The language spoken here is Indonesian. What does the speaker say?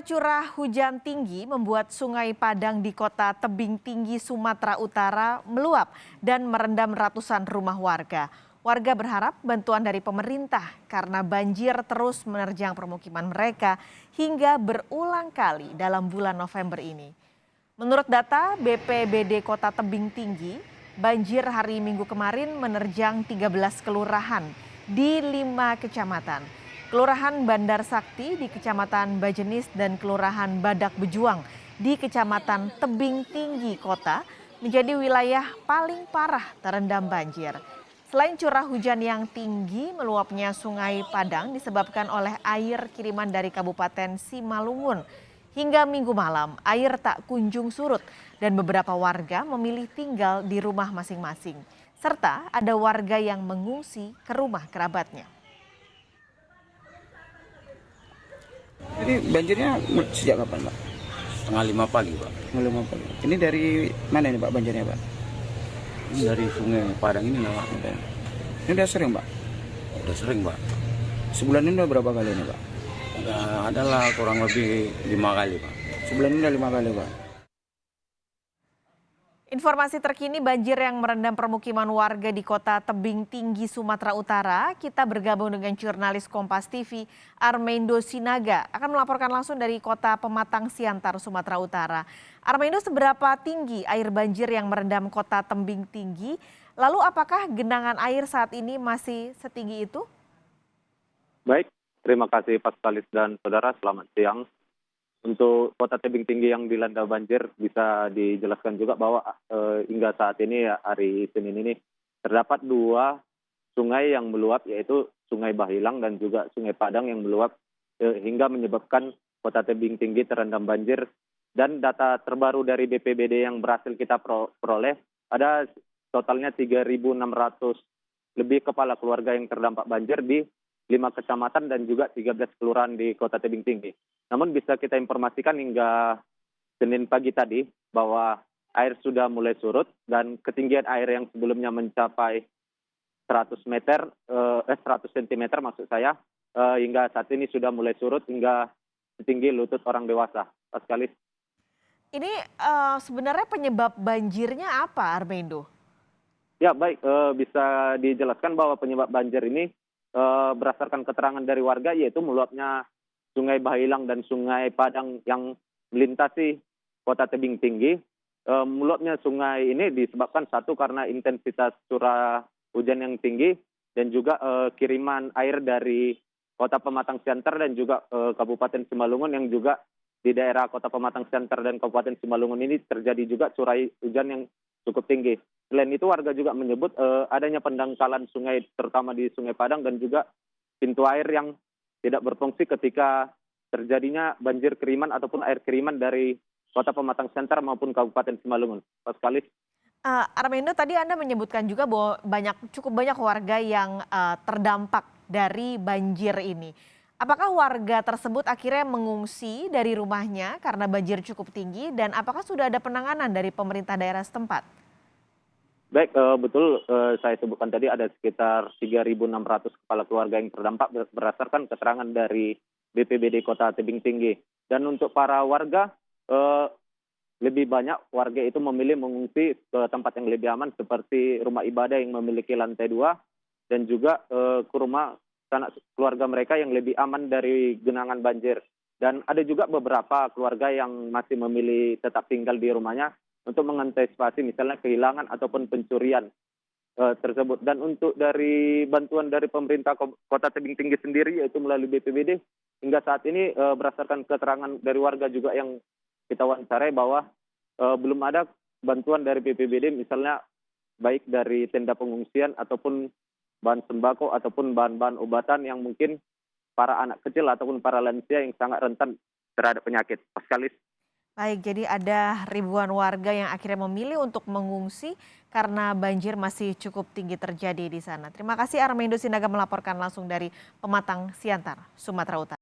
Curah hujan tinggi membuat Sungai Padang di Kota Tebing Tinggi, Sumatera Utara meluap dan merendam ratusan rumah warga. Warga berharap bantuan dari pemerintah karena banjir terus menerjang permukiman mereka hingga berulang kali dalam bulan November ini. Menurut data BPBD Kota Tebing Tinggi, banjir hari Minggu kemarin menerjang 13 kelurahan di 5 kecamatan. Kelurahan Bandar Sakti di Kecamatan Bajenis dan Kelurahan Badak Bejuang di Kecamatan Tebing Tinggi Kota menjadi wilayah paling parah terendam banjir. Selain curah hujan yang tinggi, meluapnya Sungai Padang disebabkan oleh air kiriman dari Kabupaten Simalungun. Hingga Minggu malam, air tak kunjung surut dan beberapa warga memilih tinggal di rumah masing-masing. Serta ada warga yang mengungsi ke rumah kerabatnya. Jadi banjirnya sejak kapan, Pak? Setengah 5 pagi, Pak. Mulai pagi. Ini dari mana ini, Pak, banjirnya, Pak? Ini dari Sungai Padang ini lewat. Ini udah sering, Pak? Udah sering, Pak. Sebulan ini udah berapa kali ini, Pak? Udah adalah kurang lebih 5 kali, Pak. Sebulan ini udah 5 kali, Pak. Informasi terkini banjir yang merendam permukiman warga di Kota Tebing Tinggi, Sumatera Utara. Kita bergabung dengan jurnalis Kompas TV Armendo Sinaga akan melaporkan langsung dari Kota Pematang Siantar, Sumatera Utara. Armendo, seberapa tinggi air banjir yang merendam Kota Tebing Tinggi? Lalu apakah genangan air saat ini masih setinggi itu? Baik, terima kasih Pak Kalis dan saudara, selamat siang. Untuk Kota Tebing Tinggi yang dilanda banjir bisa dijelaskan juga bahwa hingga saat ini hari Senin ini terdapat 2 sungai yang meluap, yaitu Sungai Bahilang dan juga Sungai Padang yang meluap hingga menyebabkan Kota Tebing Tinggi terendam banjir. Dan data terbaru dari BPBD yang berhasil kita peroleh, ada totalnya 3.600 lebih kepala keluarga yang terdampak banjir di 5 kecamatan dan juga 13 kelurahan di Kota Tebing Tinggi. Namun bisa kita informasikan hingga Senin pagi tadi bahwa air sudah mulai surut dan ketinggian air yang sebelumnya mencapai 100 cm maksud saya, hingga saat ini sudah mulai surut hingga setinggi lutut orang dewasa. Pak Kalis. Ini sebenarnya penyebab banjirnya apa, Armendo? Ya baik, bisa dijelaskan bahwa penyebab banjir ini berdasarkan keterangan dari warga, yaitu meluapnya Sungai Bahilang dan Sungai Padang yang melintasi Kota Tebing Tinggi. Meluapnya sungai ini disebabkan satu karena intensitas curah hujan yang tinggi dan juga kiriman air dari Kota Pematang Siantar dan juga Kabupaten Simalungun, yang juga di daerah Kota Pematang Siantar dan Kabupaten Simalungun ini terjadi juga curah hujan yang cukup tinggi. Selain itu warga juga menyebut adanya pendangkalan sungai terutama di Sungai Padang dan juga pintu air yang tidak berfungsi ketika terjadinya banjir kiriman ataupun air kiriman dari Kota Pematang Siantar maupun Kabupaten Simalungun. Pak Kalis. Armendo, tadi Anda menyebutkan juga bahwa cukup banyak warga yang terdampak dari banjir ini. Apakah warga tersebut akhirnya mengungsi dari rumahnya karena banjir cukup tinggi, dan apakah sudah ada penanganan dari pemerintah daerah setempat? Baik, betul saya sebutkan tadi ada sekitar 3.600 kepala keluarga yang terdampak berdasarkan keterangan dari BPBD Kota Tebing Tinggi. Dan untuk para warga, lebih banyak warga itu memilih mengungsi ke tempat yang lebih aman seperti rumah ibadah yang memiliki lantai 2 dan juga ke rumah sanak keluarga mereka yang lebih aman dari genangan banjir. Dan ada juga beberapa keluarga yang masih memilih tetap tinggal di rumahnya untuk mengantisipasi misalnya kehilangan ataupun pencurian tersebut. Dan untuk dari bantuan dari pemerintah Kota Tebing Tinggi sendiri, yaitu melalui BPBD, hingga saat ini berdasarkan keterangan dari warga juga yang kita wawancarai bahwa belum ada bantuan dari BPBD, misalnya baik dari tenda pengungsian ataupun bahan sembako ataupun bahan-bahan obatan yang mungkin para anak kecil ataupun para lansia yang sangat rentan terhadap penyakit. Pak Kalis. Baik, jadi ada ribuan warga yang akhirnya memilih untuk mengungsi karena banjir masih cukup tinggi terjadi di sana. Terima kasih Armendo Sinaga melaporkan langsung dari Pematang Siantar, Sumatera Utara.